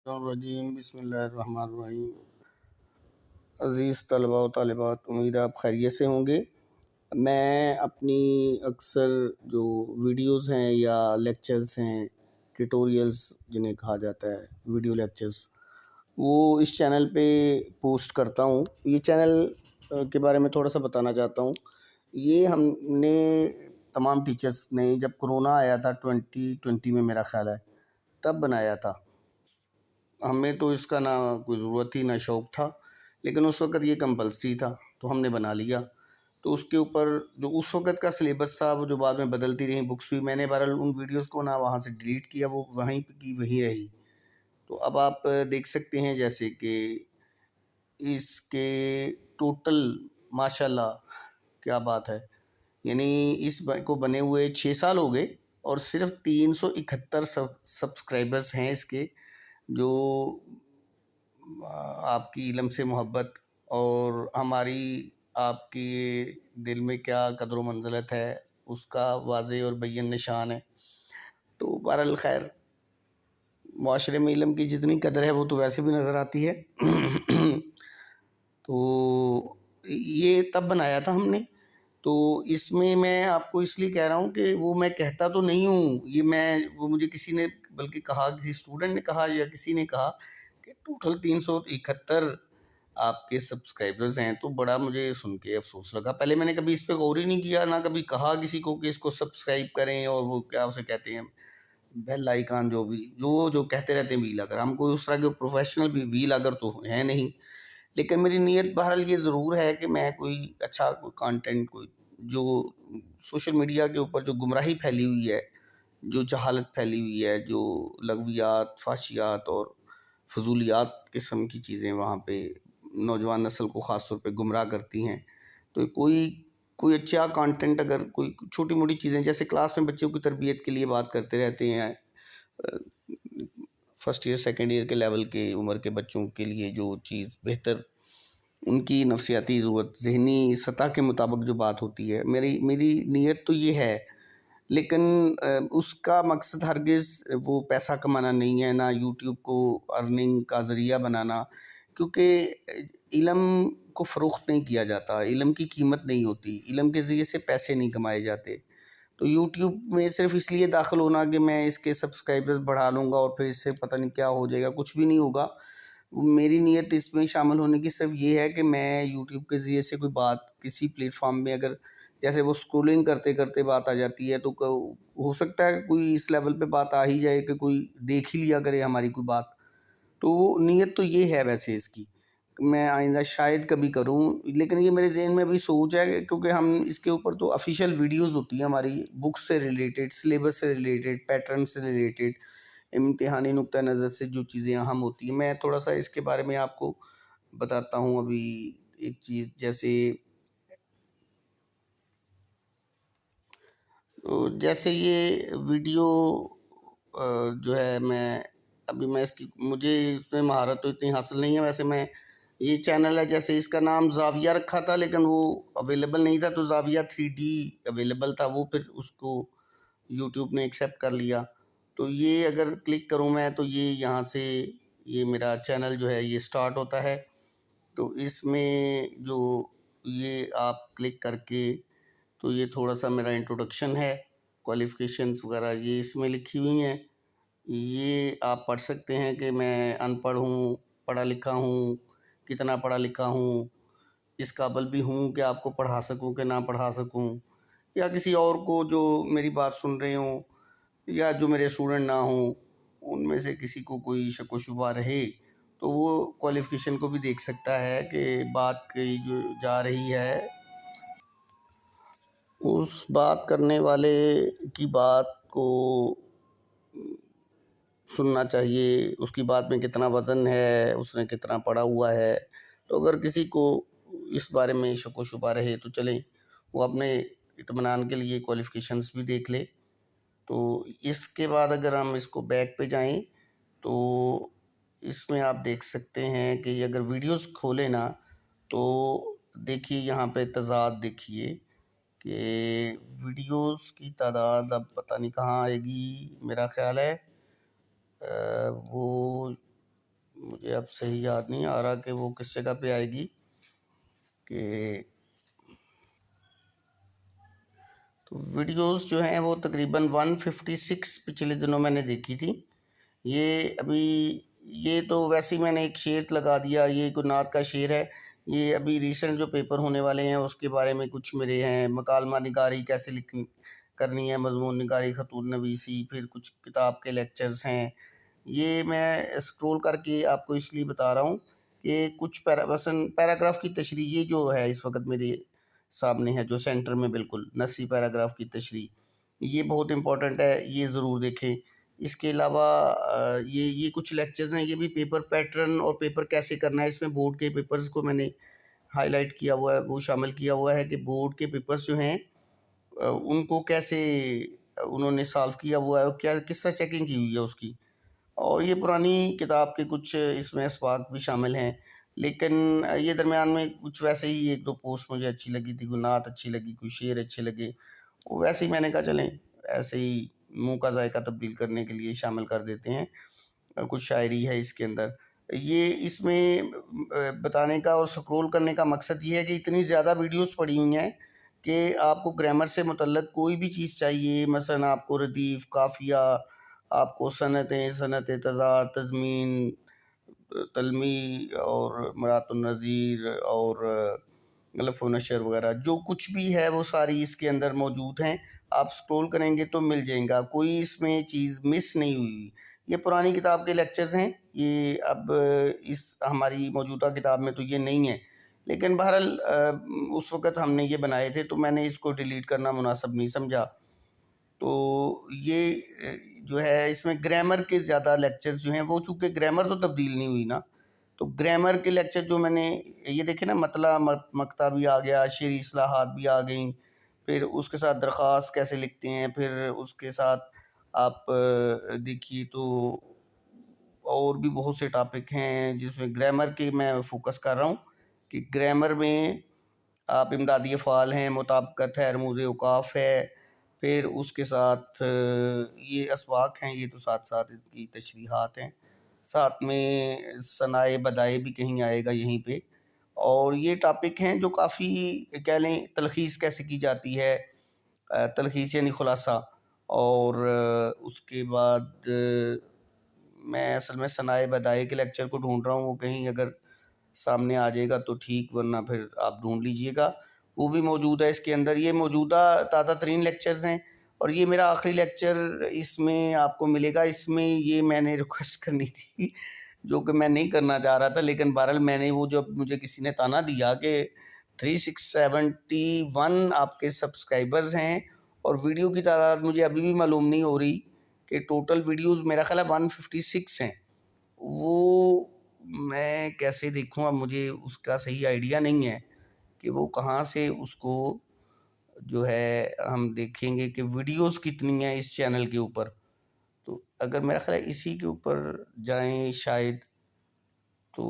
الرجیم بسم اللہ الرحمن الرحیم۔ عزیز طلباء و طالبات، امید آپ خیریت سے ہوں گے۔ میں اپنی اکثر جو ویڈیوز ہیں یا لیکچرز ہیں، ٹیوٹوریلز جنہیں کہا جاتا ہے، ویڈیو لیکچرز، وہ اس چینل پہ پوسٹ کرتا ہوں۔ یہ چینل کے بارے میں تھوڑا سا بتانا چاہتا ہوں۔ یہ ہم نے تمام ٹیچرز نے جب کرونا آیا تھا 2020 میں میرا خیال ہے تب بنایا تھا۔ ہمیں تو اس کا نہ کوئی ضرورت تھی نہ شوق تھا، لیکن اس وقت یہ کمپلسری تھا تو ہم نے بنا لیا۔ تو اس کے اوپر جو اس وقت کا سلیبس تھا، وہ جو بعد میں بدلتی رہی بکس بھی، میں نے بہرحال ان ویڈیوز کو نہ وہاں سے ڈیلیٹ کیا، وہ وہیں کی وہیں رہی۔ تو اب آپ دیکھ سکتے ہیں جیسے کہ اس کے ٹوٹل ماشاءاللہ کیا بات ہے، یعنی اس کو بنے ہوئے 6 سال ہو گئے اور صرف 371 سبسکرائبرز ہیں اس کے، جو آپ کی علم سے محبت اور ہماری آپ کی دل میں کیا قدر و منزلت ہے اس کا واضح اور بیان نشان ہے۔ تو بہرحال خیر، معاشرے میں علم کی جتنی قدر ہے وہ تو ویسے بھی نظر آتی ہے۔ تو یہ تب بنایا تھا ہم نے۔ تو اس میں آپ کو اس لیے کہہ رہا ہوں کہ وہ میں کہتا تو نہیں ہوں، وہ مجھے کسی نے بلکہ کہا، کسی اسٹوڈنٹ نے کہا یا کسی نے کہا کہ ٹوٹل 371 آپ کے سبسکرائبرز ہیں، تو بڑا مجھے سن کے افسوس لگا۔ پہلے میں نے کبھی اس پہ غور ہی نہیں کیا، نہ کبھی کہا کسی کو کہ اس کو سبسکرائب کریں، اور وہ کیا اسے کہتے ہیں بیل آئیکن، جو کہتے رہتے ہیں وی لاگر۔ ہم کوئی اس طرح کے پروفیشنل بھی وی لاگر تو ہیں نہیں، لیکن میری نیت بہرحال یہ ضرور ہے کہ میں کوئی اچھا کانٹینٹ، کوئی جو سوشل میڈیا کے اوپر جو گمراہی پھیلی ہوئی ہے، جو جہالت پھیلی ہوئی ہے، جو لغویات، فحشیات اور فضولیات قسم کی چیزیں وہاں پہ نوجوان نسل کو خاص طور پہ گمراہ کرتی ہیں، تو کوئی اچھا کانٹینٹ، اگر کوئی چھوٹی موٹی چیزیں جیسے کلاس میں بچوں کی تربیت کے لیے بات کرتے رہتے ہیں، فرسٹ ایئر سیکنڈ ایئر کے لیول کے عمر کے بچوں کے لیے جو چیز بہتر، ان کی نفسیاتی ضرورت، ذہنی سطح کے مطابق جو بات ہوتی ہے، میری نیت تو یہ ہے، لیکن اس کا مقصد ہرگز وہ پیسہ کمانا نہیں ہے، نہ یوٹیوب کو ارننگ کا ذریعہ بنانا، کیونکہ علم کو فروخت نہیں کیا جاتا، علم کی قیمت نہیں ہوتی، علم کے ذریعے سے پیسے نہیں کمائے جاتے۔ تو یوٹیوب میں صرف اس لیے داخل ہونا کہ میں اس کے سبسکرائبرز بڑھا لوں گا اور پھر اس سے پتہ نہیں کیا ہو جائے گا، کچھ بھی نہیں ہوگا۔ میری نیت اس میں شامل ہونے کی صرف یہ ہے کہ میں یوٹیوب کے ذریعے سے کوئی بات کسی پلیٹ فارم میں، اگر جیسے وہ سکرولنگ کرتے کرتے بات آ جاتی ہے، تو ہو سکتا ہے کوئی اس لیول پہ بات آ ہی جائے کہ کوئی دیکھ ہی لیا کرے ہماری کوئی بات۔ تو نیت تو یہ ہے ویسے اس کی، میں آئندہ شاید کبھی کروں، لیکن یہ میرے ذہن میں بھی سوچ ہے، کیونکہ ہم اس کے اوپر تو آفیشیل ویڈیوز ہوتی ہیں ہماری بکس سے ریلیٹڈ، سلیبس سے ریلیٹڈ، پیٹرن سے ریلیٹڈ، امتحانی نقطہ نظر سے جو چیزیں اہم ہوتی ہیں۔ میں تھوڑا سا اس کے بارے میں آپ کو بتاتا ہوں ابھی ایک چیز، جیسے یہ ویڈیو جو ہے، میں اس کی، مجھے اس میں مہارت تو اتنی حاصل نہیں ہے، ویسے یہ چینل ہے، جیسے اس کا نام زاویہ رکھا تھا لیکن وہ اویلیبل نہیں تھا، تو زاویہ 3D اویلیبل تھا، وہ پھر اس کو یوٹیوب نے ایکسیپٹ کر لیا۔ تو یہ اگر کلک کروں میں تو یہ یہاں سے یہ میرا چینل جو ہے یہ سٹارٹ ہوتا ہے۔ تو اس میں جو یہ آپ کلک کر کے، تو یہ تھوڑا سا میرا انٹروڈکشن ہے، کوالیفیکیشنز وغیرہ یہ اس میں لکھی ہوئی ہیں، یہ آپ پڑھ سکتے ہیں کہ میں ان پڑھ ہوں، پڑھا لکھا ہوں، کتنا پڑھا لکھا ہوں، اس قابل بھی ہوں کہ آپ کو پڑھا سکوں کہ نہ پڑھا سکوں، یا کسی اور کو جو میری بات سن رہے ہوں یا جو میرے اسٹوڈنٹ نہ ہوں ان میں سے کسی کو کوئی شک و شبہ رہے تو وہ کوالیفیکیشن کو بھی دیکھ سکتا ہے کہ بات کی جو جا رہی ہے، اس بات کرنے والے کی بات کو سننا چاہیے، اس کی بات میں کتنا وزن ہے، اس نے کتنا پڑھا ہوا ہے۔ تو اگر کسی کو اس بارے میں شک و شبہ رہے تو چلیں وہ اپنے اطمینان کے لیے کوالیفیکیشنز بھی دیکھ لے۔ تو اس کے بعد اگر ہم اس کو بیک پہ جائیں تو اس میں آپ دیکھ سکتے ہیں کہ یہ اگر ویڈیوز کھولیں نا تو دیکھیے یہاں پہ تضاد دیکھیے کہ ویڈیوز کی تعداد اب پتہ نہیں کہاں آئے گی، میرا خیال ہے وہ مجھے اب صحیح یاد نہیں آ رہا کہ وہ کس جگہ پہ آئے گی، کہ تو ویڈیوز جو ہیں وہ تقریباً 156 پچھلے دنوں میں نے دیکھی تھی۔ یہ ابھی یہ تو ویسے ہی میں نے ایک شعر لگا دیا، یہ کوئی نعت کا شعر ہے۔ یہ ابھی ریسنٹ جو پیپر ہونے والے ہیں اس کے بارے میں کچھ میرے ہیں، مکالمہ نگاری کیسے کرنی ہے، مضمون نگاری، خطوط نویسی، پھر کچھ کتاب کے لیکچرز ہیں۔ یہ میں اسکرول کر کے آپ کو اس لیے بتا رہا ہوں کہ کچھ مثلاً پیراگراف کی تشریح، یہ جو ہے اس وقت میرے سامنے ہے جو سینٹر میں، بالکل نصی پیراگراف کی تشریح، یہ بہت امپورٹنٹ ہے، یہ ضرور دیکھیں۔ اس کے علاوہ یہ کچھ لیکچرز ہیں، یہ بھی پیپر پیٹرن اور پیپر کیسے کرنا ہے، اس میں بورڈ کے پیپرز کو میں نے ہائی لائٹ کیا ہوا ہے، وہ شامل کیا ہوا ہے کہ بورڈ کے پیپرز جو ہیں ان کو کیسے انہوں نے سالو کیا ہوا ہے اور کیا کس طرح چیکنگ کی ہوئی ہے اس کی۔ اور یہ پرانی کتاب کے کچھ اس میں اسباق بھی شامل ہیں، لیکن یہ درمیان میں کچھ ویسے ہی ایک دو پوسٹ مجھے اچھی لگی تھی، کوئی نعت اچھی لگی، کوئی شعر اچھے لگے، وہ ویسے ہی میں نے کہا چلیں ایسے ہی منہ کا ذائقہ تبدیل کرنے کے لیے شامل کر دیتے ہیں۔ کچھ شاعری ہے اس کے اندر۔ یہ اس میں بتانے کا اور سکرول کرنے کا مقصد یہ ہے کہ اتنی زیادہ ویڈیوز پڑی ہوئی ہیں کہ آپ کو گرامر سے متعلق کوئی بھی چیز چاہیے، مثلا آپ کو ردیف، قافیہ، آپ کو صنعتیں، صنعت تضاد، تضمین، تلمی اور مرات النظیر اور لف و نشر وغیرہ، جو کچھ بھی ہے وہ ساری اس کے اندر موجود ہیں۔ آپ سکرول کریں گے تو مل جائیں گا، کوئی اس میں چیز مس نہیں ہوئی۔ یہ پرانی کتاب کے لیکچرز ہیں، یہ اب اس ہماری موجودہ کتاب میں تو یہ نہیں ہے، لیکن بہرحال اس وقت ہم نے یہ بنائے تھے تو میں نے اس کو ڈیلیٹ کرنا مناسب نہیں سمجھا۔ تو یہ جو ہے اس میں گرامر کے زیادہ لیکچرز جو ہیں وہ، چونکہ گرامر تو تبدیل نہیں ہوئی نا، تو گرامر کے لیکچر جو میں نے یہ دیکھے نا، مطلع مقطع بھی آ گیا، شعری اصلاحات بھی آ گئیں، پھر اس کے ساتھ درخواست کیسے لکھتے ہیں، پھر اس کے ساتھ آپ دیکھیے تو اور بھی بہت سے ٹاپک ہیں جس میں گرامر کے میں فوکس کر رہا ہوں کہ گرامر میں آپ امدادی افعال ہیں، مطابقت ہے، رموز اوقاف ہے، پھر اس کے ساتھ یہ اسباق ہیں، یہ تو ساتھ ساتھ اس کی تشریحات ہیں، ساتھ میں ثنائے بدائے بھی کہیں آئے گا یہیں پہ، اور یہ ٹاپک ہیں جو کافی کہہ لیں تلخیص کیسے کی جاتی ہے، تلخیص یعنی خلاصہ، اور اس کے بعد میں اصل میں ثنائے بدائے کے لیکچر کو ڈھونڈ رہا ہوں، وہ کہیں اگر سامنے آ جائے گا تو ٹھیک، ورنہ پھر آپ ڈھونڈ لیجئے گا، وہ بھی موجود ہے اس کے اندر۔ یہ موجودہ تازہ ترین لیکچرز ہیں، اور یہ میرا آخری لیکچر اس میں آپ کو ملے گا۔ اس میں یہ میں نے ریکویسٹ کرنی تھی جو کہ میں نہیں کرنا چاہ رہا تھا، لیکن بہرحال میں نے وہ جب مجھے کسی نے تانا دیا کہ 3671 آپ کے سبسکرائبرز ہیں اور ویڈیو کی تعداد مجھے ابھی بھی معلوم نہیں ہو رہی کہ ٹوٹل ویڈیوز میرا خیال ہے 156 ہیں، وہ میں کیسے دیکھوں، اب مجھے اس کا صحیح آئیڈیا نہیں ہے کہ وہ کہاں سے اس کو جو ہے ہم دیکھیں گے کہ ویڈیوز کتنی ہیں اس چینل کے اوپر۔ تو اگر میرا خیال ہے اسی کے اوپر جائیں شاید، تو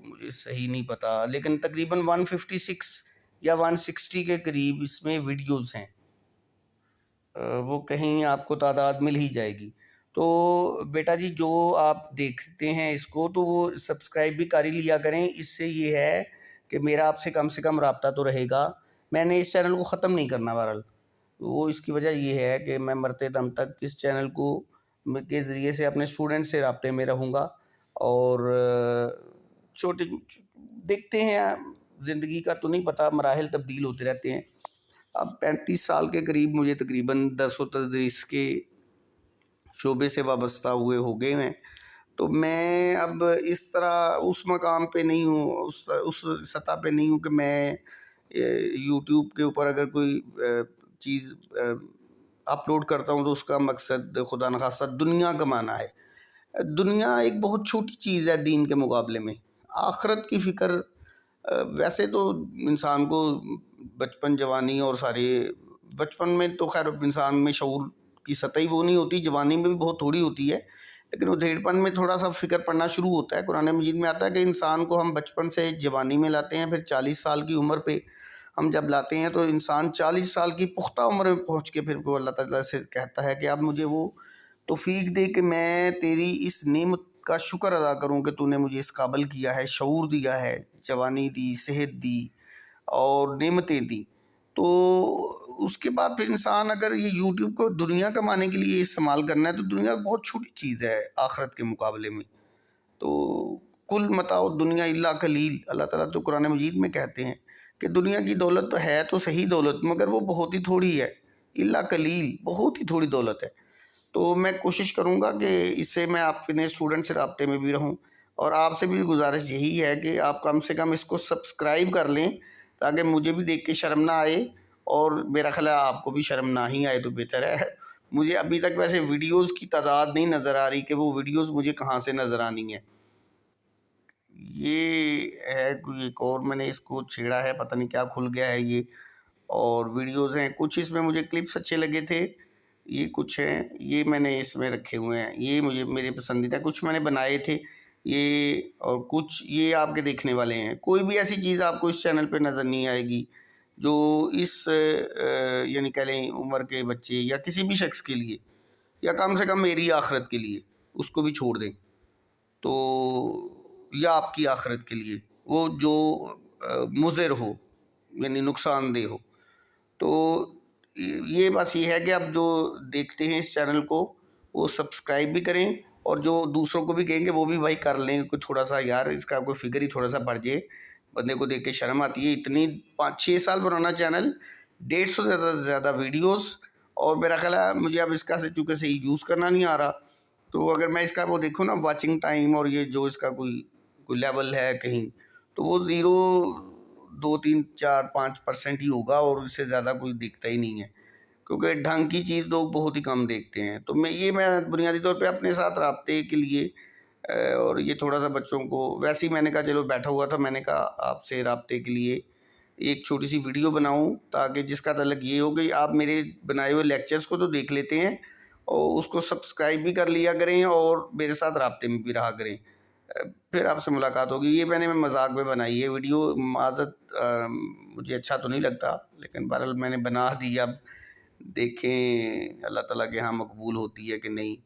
مجھے صحیح نہیں پتا، لیکن تقریباً 156 یا 160 کے قریب اس میں ویڈیوز ہیں، وہ کہیں آپ کو تعداد مل ہی جائے گی۔ تو بیٹا جی جو آپ دیکھتے ہیں اس کو تو وہ سبسکرائب بھی کر ہی لیا کریں، اس سے یہ ہے کہ میرا آپ سے کم رابطہ تو رہے گا۔ میں نے اس چینل کو ختم نہیں کرنا بہرحال، وہ اس کی وجہ یہ ہے کہ میں مرتے دم تک اس چینل کو کے ذریعے سے اپنے اسٹوڈنٹ سے رابطے میں رہوں گا، اور چھوٹے دیکھتے ہیں، زندگی کا تو نہیں پتہ، مراحل تبدیل ہوتے رہتے ہیں۔ اب 35 سال کے قریب مجھے تقریباً درس و تدریس کے شعبے سے وابستہ ہوئے ہو گئے ہیں، تو میں اب اس طرح اس مقام پہ نہیں ہوں، اس سطح پہ نہیں ہوں کہ میں یوٹیوب کے اوپر اگر کوئی چیز اپلوڈ کرتا ہوں تو اس کا مقصد خدا نخواستہ دنیا کمانا ہے۔ دنیا ایک بہت چھوٹی چیز ہے دین کے مقابلے میں، آخرت کی فکر ویسے تو انسان کو بچپن، جوانی اور سارے، بچپن میں تو خیر انسان میں شعور کی سطح ہی وہ نہیں ہوتی، جوانی میں بھی بہت تھوڑی ہوتی ہے، لیکن وہ ادھیڑ پن میں تھوڑا سا فکر پڑنا شروع ہوتا ہے۔ قرآن مجید میں آتا ہے کہ انسان کو ہم بچپن سے جوانی میں لاتے ہیں، پھر 40 سال کی عمر پہ ہم جب لاتے ہیں تو انسان 40 سال کی پختہ عمر میں پہنچ کے پھر وہ اللہ تعالیٰ سے کہتا ہے کہ اب مجھے وہ توفیق دے کہ میں تیری اس نعمت کا شکر ادا کروں کہ تو نے مجھے اس قابل کیا ہے، شعور دیا ہے، جوانی دی، صحت دی اور نعمتیں دی. تو اس کے بعد پھر انسان اگر یہ یوٹیوب کو دنیا کمانے کے لیے استعمال کرنا ہے تو دنیا بہت چھوٹی چیز ہے آخرت کے مقابلے میں. تو کل متاع دنیا الا قلیل، اللہ تعالیٰ تو قرآن مجید میں کہتے ہیں کہ دنیا کی دولت تو ہے تو صحیح دولت، مگر وہ بہت ہی تھوڑی ہے، الا قلیل، بہت ہی تھوڑی دولت ہے. تو میں کوشش کروں گا کہ اس سے میں آپ کے اسٹوڈنٹ سے رابطے میں بھی رہوں، اور آپ سے بھی گزارش یہی ہے کہ آپ کم سے کم اس کو سبسکرائب کر لیں تاکہ مجھے بھی دیکھ کے شرم نہ آئے، اور میرا خیال ہے آپ کو بھی شرم نہ ہی آئے تو بہتر ہے. مجھے ابھی تک ویسے ویڈیوز کی تعداد نہیں نظر آ رہی کہ وہ ویڈیوز مجھے کہاں سے نظر آنی ہیں. یہ ہے کوئی ایک اور، میں نے اس کو چھیڑا ہے، پتہ نہیں کیا کھل گیا ہے یہ. اور ویڈیوز ہیں کچھ، اس میں مجھے کلپس اچھے لگے تھے، یہ کچھ ہیں، یہ میں نے اس میں رکھے ہوئے ہیں، یہ مجھے میرے پسندیدہ، کچھ میں نے بنائے تھے یہ، اور کچھ یہ آپ کے دیکھنے والے ہیں. کوئی بھی ایسی چیز آپ کو اس چینل پہ نظر نہیں آئے گی جو اس یعنی کہہ لیں عمر کے بچے یا کسی بھی شخص کے لیے، یا کم سے کم میری آخرت کے لیے، اس کو بھی چھوڑ دیں تو، یا آپ کی آخرت کے لیے وہ جو مضر ہو یعنی نقصان دہ ہو. تو یہ بس یہ ہے کہ اب جو دیکھتے ہیں اس چینل کو وہ سبسکرائب بھی کریں، اور جو دوسروں کو بھی کہیں گے وہ بھی بھائی کر لیں، کوئی تھوڑا سا یار اس کا کوئی فگر ہی تھوڑا سا بڑھ جائے، بندے کو دیکھ کے شرم آتی ہے. اتنی 5-6 سال پرانا چینل، 150 سے زیادہ ویڈیوز، اور میرا خیال ہے مجھے اب اس کا چونکہ صحیح یوز کرنا نہیں آ رہا، تو اگر میں اس کا وہ دیکھوں نا واچنگ ٹائم، اور یہ جو اس کا کوئی لیول ہے کہیں، تو وہ 0.2-3-4-5% ہی ہوگا، اور اس سے زیادہ کوئی دیکھتا ہی نہیں ہے، کیونکہ ڈھنگ کی چیز لوگ بہت ہی کم دیکھتے ہیں. تو میں بنیادی طور پہ اپنے ساتھ رابطے کے لیے، اور یہ تھوڑا سا بچوں کو ویسے ہی میں نے کہا چلو بیٹھا ہوا تھا، میں نے کہا آپ سے رابطے کے لیے ایک چھوٹی سی ویڈیو بناؤں، تاکہ جس کا تعلق یہ ہو کہ آپ میرے بنائے ہوئے لیکچرز کو تو دیکھ لیتے ہیں اور اس کو سبسکرائب بھی کر لیا کریں اور میرے ساتھ رابطے میں بھی رہا کریں. پھر آپ سے ملاقات ہوگی. یہ میں نے مذاق میں بنائی ہے ویڈیو، معذرت، مجھے اچھا تو نہیں لگتا، لیکن بہرحال میں نے بنا دی. اب دیکھیں اللہ تعالیٰ کے ہاں مقبول ہوتی ہے کہ نہیں.